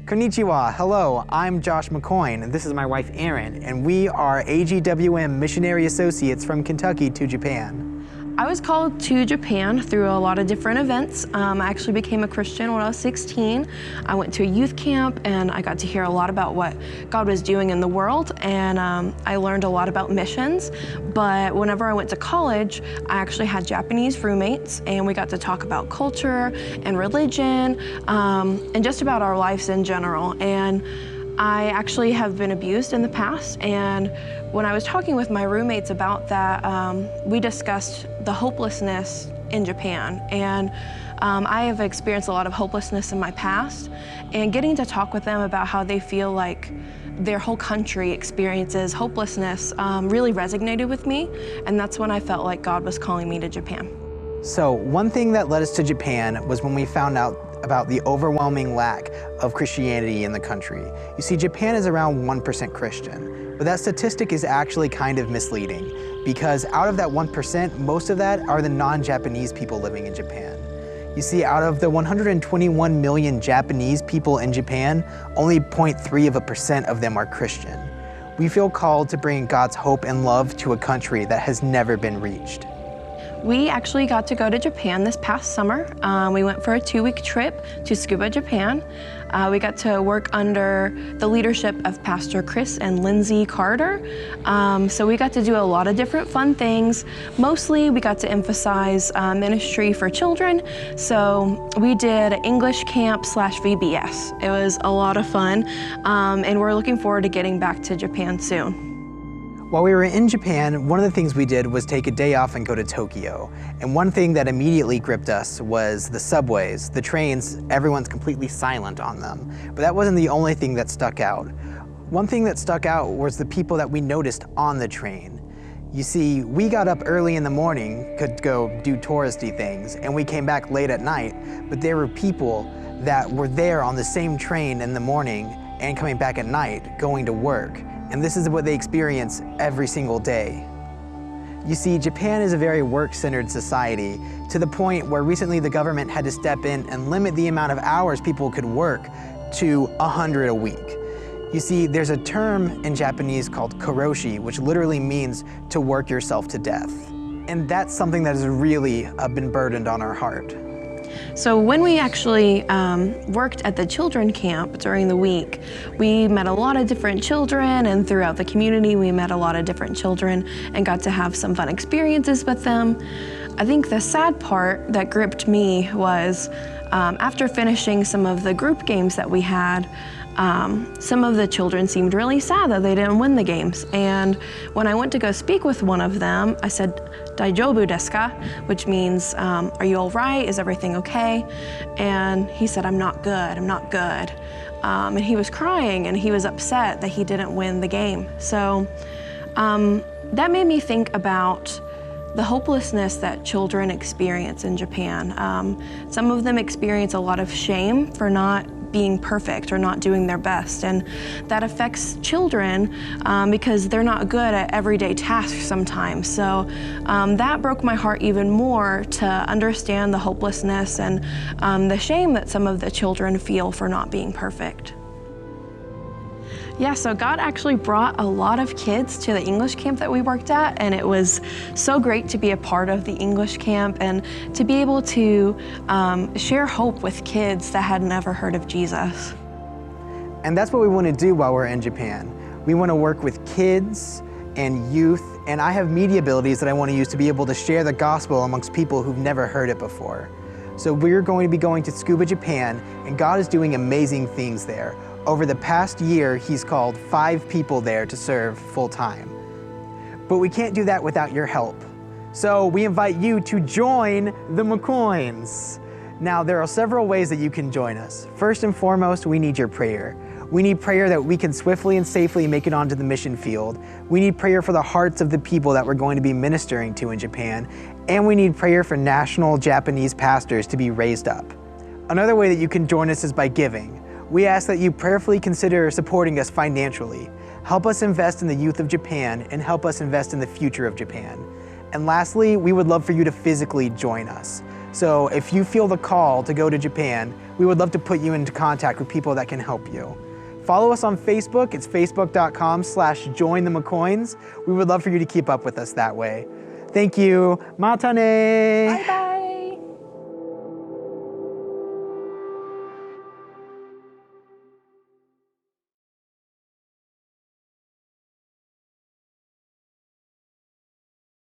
Konnichiwa, hello, I'm Josh McCoin, and this is my wife Erin, and we are AGWM Missionary Associates from Kentucky to Japan. I was called to Japan through a lot of different events. I actually became a Christian when I was 16. I went to a youth camp and I got to hear a lot about what God was doing in the world, and I learned a lot about missions. But whenever I went to college, I actually had Japanese roommates, and we got to talk about culture and religion and just about our lives in general. And I actually have been abused in the past, and when I was talking with my roommates about that, we discussed the hopelessness in Japan. And I have experienced a lot of hopelessness in my past, and getting to talk with them about how they feel like their whole country experiences hopelessness really resonated with me, and that's when I felt like God was calling me to Japan. So one thing that led us to Japan was when we found out about the overwhelming lack of Christianity in the country. You see, Japan is around 1% Christian, but that statistic is actually kind of misleading because out of that 1%, most of that are the non-Japanese people living in Japan. You see, out of the 121 million Japanese people in Japan, only 0.3% of them are Christian. We feel called to bring God's hope and love to a country that has never been reached. We actually got to go to Japan this past summer. We went for a 2-week trip to Scuba Japan. We got to work under the leadership of Pastor Chris and Lindsay Carter. So we got to do a lot of different fun things. Mostly we got to emphasize ministry for children. So we did English camp / VBS. It was a lot of fun, and we're looking forward to getting back to Japan soon. While we were in Japan, one of the things we did was take a day off and go to Tokyo. And one thing that immediately gripped us was the subways, the trains, everyone's completely silent on them. But that wasn't the only thing that stuck out. One thing that stuck out was the people that we noticed on the train. You see, we got up early in the morning, could go do touristy things, and we came back late at night, but there were people that were there on the same train in the morning and coming back at night, going to work. And this is what they experience every single day. You see, Japan is a very work-centered society to the point where recently the government had to step in and limit the amount of hours people could work to 100 a week. You see, there's a term in Japanese called karoshi, which literally means to work yourself to death. And that's something that has really been burdened on our heart. So when we actually worked at the children camp during the week, we met a lot of different children, and throughout the community we met a lot of different children and got to have some fun experiences with them. I think the sad part that gripped me was after finishing some of the group games that we had, some of the children seemed really sad that they didn't win the games. And when I went to go speak with one of them, I said, "Daijoubu desu ka?" which means, are you all right? Is everything okay? And he said, "I'm not good, I'm not good." And he was crying and he was upset that he didn't win the game. So that made me think about the hopelessness that children experience in Japan. Some of them experience a lot of shame for not being perfect or not doing their best, and that affects children because they're not good at everyday tasks sometimes. So that broke my heart even more to understand the hopelessness and the shame that some of the children feel for not being perfect. Yeah, so God actually brought a lot of kids to the English camp that we worked at, and it was so great to be a part of the English camp and to be able to share hope with kids that had never heard of Jesus. And that's what we want to do while we're in Japan. We want to work with kids and youth, and I have media abilities that I want to use to be able to share the gospel amongst people who've never heard it before. So we're going to be going to Scuba Japan, and God is doing amazing things there. Over the past year, He's called 5 people there to serve full-time. But we can't do that without your help. So we invite you to join the McCoins. Now, there are several ways that you can join us. First and foremost, we need your prayer. We need prayer that we can swiftly and safely make it onto the mission field. We need prayer for the hearts of the people that we're going to be ministering to in Japan. And we need prayer for national Japanese pastors to be raised up. Another way that you can join us is by giving. We ask that you prayerfully consider supporting us financially. Help us invest in the youth of Japan and help us invest in the future of Japan. And lastly, we would love for you to physically join us. So if you feel the call to go to Japan, we would love to put you into contact with people that can help you. Follow us on Facebook. It's facebook.com/join the McCoins. We would love for you to keep up with us that way. Thank you. Mata ne. Bye-bye.